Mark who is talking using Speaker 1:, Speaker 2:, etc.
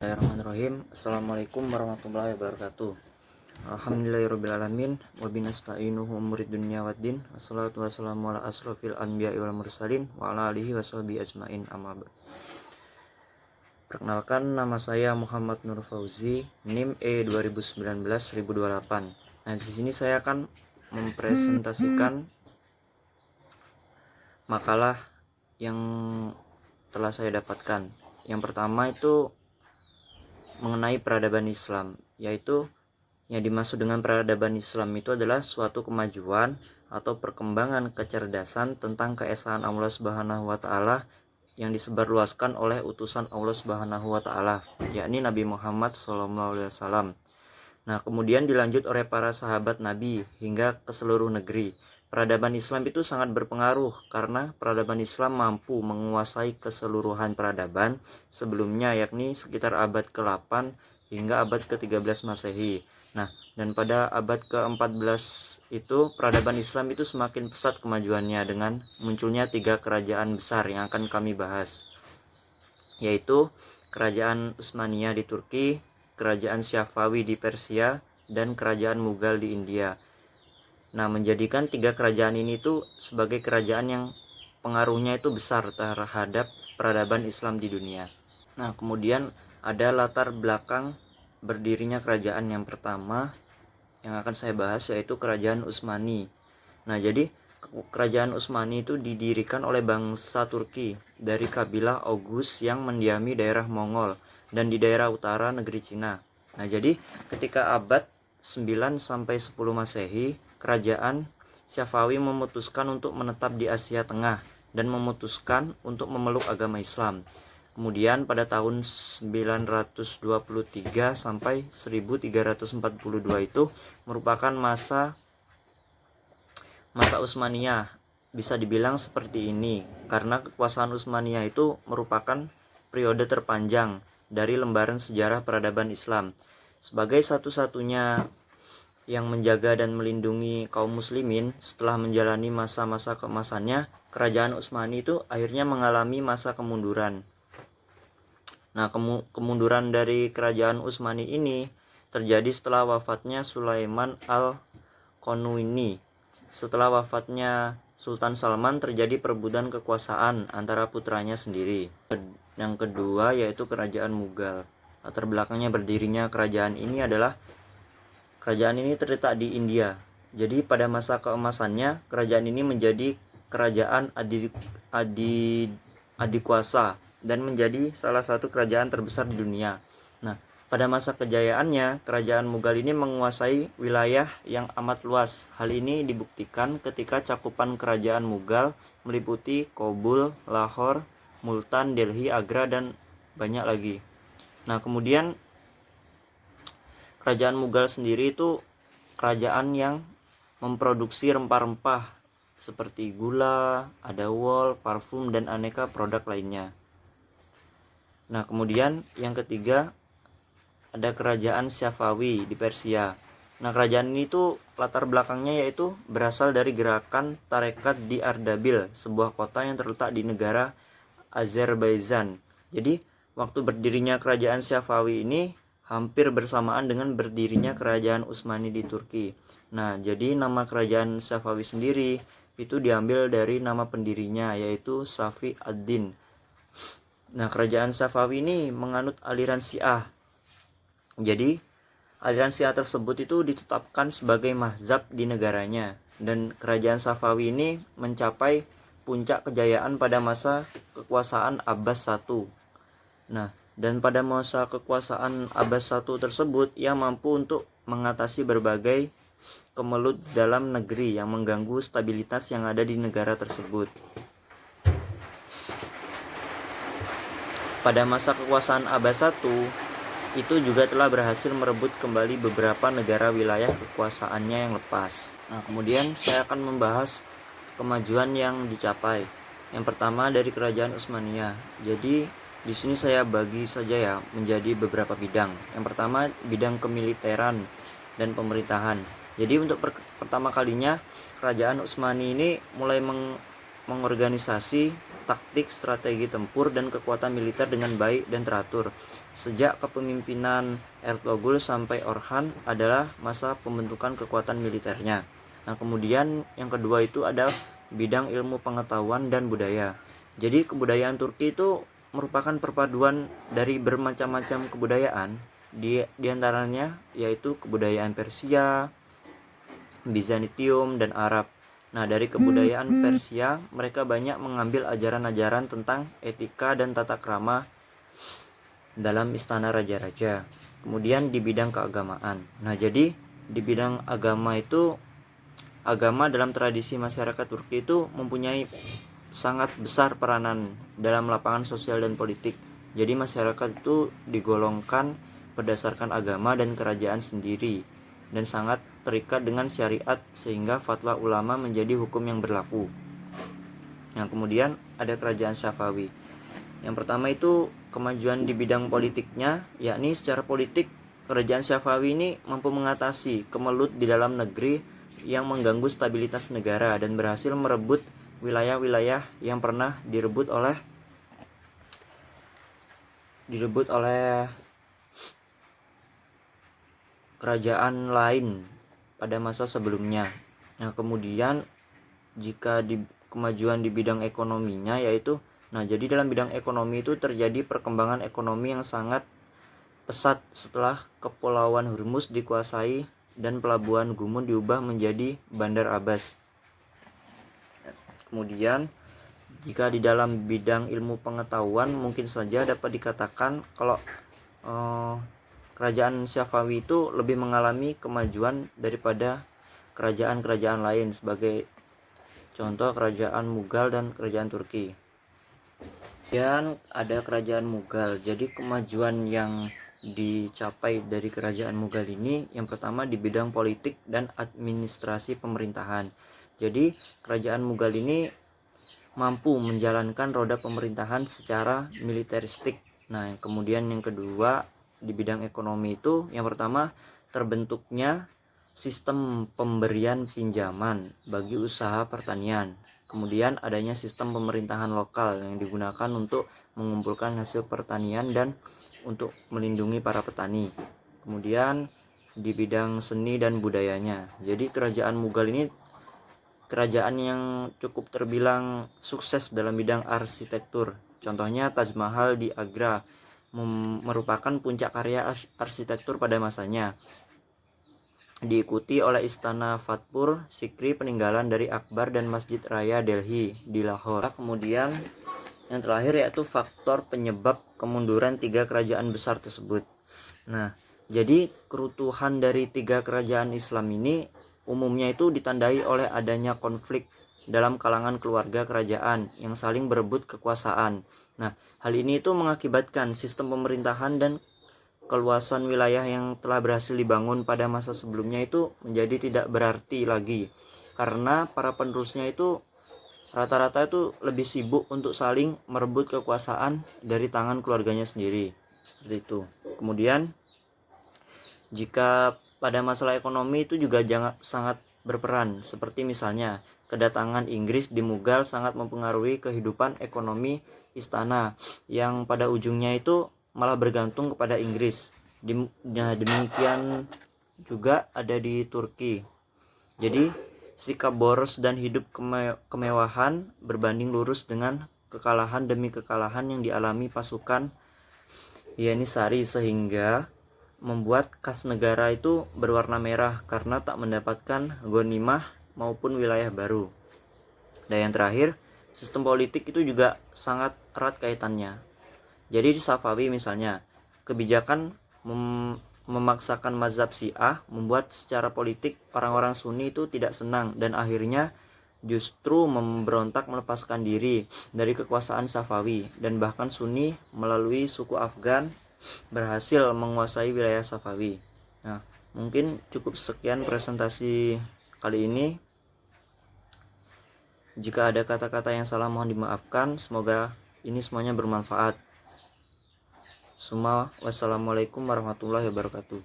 Speaker 1: Bismillahirrahmanirrahim. Assalamualaikum warahmatullahi wabarakatuh. Alhamdulillahirrabbilalamin. Wabinasta'inuhu umurid dunya waddin. Assalatu wassalamu ala asrafil anbiya wal mursalin wa ala alihi washabihi ajmain, amma ba'd. Perkenalkan, nama saya Muhammad Nur Fauzi, NIM E2019-1028. Nah, di sini saya akan mempresentasikan makalah yang telah saya dapatkan. Yang pertama itu mengenai peradaban Islam, yaitu yang dimaksud dengan peradaban Islam itu adalah suatu kemajuan atau perkembangan kecerdasan tentang keesaan Allah Subhanahu wa taala yang disebarluaskan oleh utusan Allah Subhanahu wa taala, yakni Nabi Muhammad SAW. Nah, kemudian dilanjut oleh para sahabat Nabi hingga ke seluruh negeri. Peradaban Islam itu sangat berpengaruh karena peradaban Islam mampu menguasai keseluruhan peradaban sebelumnya, yakni sekitar abad ke-8 hingga abad ke-13 Masehi. Nah, dan pada abad ke-14 itu peradaban Islam itu semakin pesat kemajuannya dengan munculnya 3 kerajaan besar yang akan kami bahas, yaitu Kerajaan Utsmaniyah di Turki, Kerajaan Syafawi di Persia, dan Kerajaan Mughal di India. Nah, menjadikan 3 kerajaan ini tuh sebagai kerajaan yang pengaruhnya itu besar terhadap peradaban Islam di dunia. Nah, kemudian ada latar belakang berdirinya kerajaan yang pertama yang akan saya bahas, yaitu Kerajaan Utsmani. Nah, jadi Kerajaan Utsmani itu didirikan oleh bangsa Turki dari kabilah Oghuz yang mendiami daerah Mongol dan di daerah utara negeri Cina. Nah, jadi ketika abad 9 sampai 10 Masehi, Kerajaan Syafawi memutuskan untuk menetap di Asia Tengah dan memutuskan untuk memeluk agama Islam. Kemudian pada tahun 923 sampai 1342 itu merupakan masa Utsmaniyah. Bisa dibilang seperti ini karena kekuasaan Utsmaniyah itu merupakan periode terpanjang dari lembaran sejarah peradaban Islam. Sebagai satu-satunya yang menjaga dan melindungi kaum muslimin setelah menjalani masa-masa keemasannya, Kerajaan Utsmani itu akhirnya mengalami masa kemunduran. Nah, kemunduran dari Kerajaan Utsmani ini terjadi setelah wafatnya Sulaiman Al-Qanuini. Setelah wafatnya Sultan Salman terjadi perebutan kekuasaan antara putranya sendiri. Yang kedua yaitu Kerajaan Mughal. Latar belakangnya berdirinya kerajaan ini adalah kerajaan ini terletak di India. Jadi pada masa keemasannya, kerajaan ini menjadi kerajaan adikuasa dan menjadi salah satu kerajaan terbesar di dunia. Nah, pada masa kejayaannya, kerajaan Mughal ini menguasai wilayah yang amat luas. Hal ini dibuktikan ketika cakupan kerajaan Mughal meliputi Kabul, Lahore, Multan, Delhi, Agra, dan banyak lagi. Nah, kemudian Kerajaan Mughal sendiri itu kerajaan yang memproduksi rempah-rempah seperti gula, adawol, parfum, dan aneka produk lainnya. Nah, kemudian yang ketiga ada Kerajaan Syafawi di Persia. Nah, kerajaan ini tuh latar belakangnya yaitu berasal dari gerakan tarekat di Ardabil, sebuah kota yang terletak di negara Azerbaijan. Jadi, waktu berdirinya Kerajaan Syafawi ini hampir bersamaan dengan berdirinya Kerajaan Utsmani di Turki. Nah, jadi nama Kerajaan Syafawi sendiri itu diambil dari nama pendirinya, yaitu Safi ad-Din. Nah, Kerajaan Syafawi ini menganut aliran Syiah. Jadi, aliran Syiah tersebut itu ditetapkan sebagai mazhab di negaranya. Dan Kerajaan Syafawi ini mencapai puncak kejayaan pada masa kekuasaan Abbas I. Nah, dan pada masa kekuasaan Abbas I tersebut, ia mampu untuk mengatasi berbagai kemelut dalam negeri yang mengganggu stabilitas yang ada di negara tersebut. Pada masa kekuasaan Abbas I, itu juga telah berhasil merebut kembali beberapa negara wilayah kekuasaannya yang lepas. Nah, kemudian saya akan membahas kemajuan yang dicapai. Yang pertama dari Kerajaan Utsmaniyah. Jadi di sini saya bagi saja ya menjadi beberapa bidang. Yang pertama bidang kemiliteran dan pemerintahan. Jadi untuk pertama kalinya Kerajaan Utsmani ini mulai mengorganisasi taktik, strategi tempur, dan kekuatan militer dengan baik dan teratur. Sejak kepemimpinan Ertugrul sampai Orhan adalah masa pembentukan kekuatan militernya. Nah, kemudian yang kedua itu ada bidang ilmu pengetahuan dan budaya. Jadi kebudayaan Turki itu merupakan perpaduan dari bermacam-macam kebudayaan, di antaranya yaitu kebudayaan Persia, Bizantium, dan Arab. Nah, dari kebudayaan Persia, mereka banyak mengambil ajaran-ajaran tentang etika dan tata krama dalam istana raja-raja. Kemudian di bidang keagamaan. Nah, jadi di bidang agama itu, agama dalam tradisi masyarakat Turki itu mempunyai sangat besar peranan dalam lapangan sosial dan politik. Jadi masyarakat itu digolongkan berdasarkan agama dan kerajaan sendiri dan sangat terikat dengan syariat sehingga fatwa ulama menjadi hukum yang berlaku. Nah, kemudian ada kerajaan Safawi. Yang pertama itu kemajuan di bidang politiknya, yakni secara politik kerajaan Safawi ini mampu mengatasi kemelut di dalam negeri yang mengganggu stabilitas negara dan berhasil merebut wilayah-wilayah yang pernah direbut oleh kerajaan lain pada masa sebelumnya. Nah, kemudian jika di kemajuan di bidang ekonominya yaitu, nah jadi dalam bidang ekonomi itu terjadi perkembangan ekonomi yang sangat pesat setelah Kepulauan Hormuz dikuasai dan pelabuhan Gumun diubah menjadi Bandar Abbas. Kemudian jika di dalam bidang ilmu pengetahuan mungkin saja dapat dikatakan kalau kerajaan Safawi itu lebih mengalami kemajuan daripada kerajaan-kerajaan lain, sebagai contoh kerajaan Mughal dan kerajaan Turki. Dan ada kerajaan Mughal. Jadi kemajuan yang dicapai dari kerajaan Mughal ini yang pertama di bidang politik dan administrasi pemerintahan. Jadi kerajaan Mughal ini mampu menjalankan roda pemerintahan secara militeristik. Nah, kemudian yang kedua di bidang ekonomi itu yang pertama terbentuknya sistem pemberian pinjaman bagi usaha pertanian. Kemudian adanya sistem pemerintahan lokal yang digunakan untuk mengumpulkan hasil pertanian dan untuk melindungi para petani. Kemudian di bidang seni dan budayanya. Jadi kerajaan Mughal ini kerajaan yang cukup terbilang sukses dalam bidang arsitektur. Contohnya Taj Mahal di Agra merupakan puncak karya arsitektur pada masanya. Diikuti oleh Istana Fatpur Sikri peninggalan dari Akbar dan Masjid Raya Delhi di Lahore. Kemudian yang terakhir yaitu faktor penyebab kemunduran tiga kerajaan besar tersebut. Nah, jadi kerutuhan dari tiga kerajaan Islam ini umumnya itu ditandai oleh adanya konflik dalam kalangan keluarga kerajaan yang saling berebut kekuasaan. Nah, hal ini itu mengakibatkan sistem pemerintahan dan keluasan wilayah yang telah berhasil dibangun pada masa sebelumnya itu menjadi tidak berarti lagi, karena para penerusnya itu rata-rata itu lebih sibuk untuk saling merebut kekuasaan dari tangan keluarganya sendiri. Seperti itu. Kemudian jika pada masalah ekonomi itu juga sangat berperan, seperti misalnya kedatangan Inggris di Mughal sangat mempengaruhi kehidupan ekonomi istana yang pada ujungnya itu malah bergantung kepada Inggris. Demikian juga ada di Turki. Jadi sikap boros dan hidup kemewahan berbanding lurus dengan kekalahan demi kekalahan yang dialami pasukan Yanisari, sehingga membuat kas negara itu berwarna merah karena tak mendapatkan ghanimah maupun wilayah baru. Dan yang terakhir, sistem politik itu juga sangat erat kaitannya. Jadi di Safawi misalnya, kebijakan memaksakan mazhab Syiah membuat secara politik orang-orang Sunni itu tidak senang dan akhirnya justru memberontak melepaskan diri dari kekuasaan Safawi, dan bahkan Sunni melalui suku Afgan berhasil menguasai wilayah Safawi. Nah, mungkin cukup sekian presentasi kali ini. Jika ada kata-kata yang salah mohon dimaafkan. Semoga ini semuanya bermanfaat. Wassalamualaikum warahmatullahi wabarakatuh.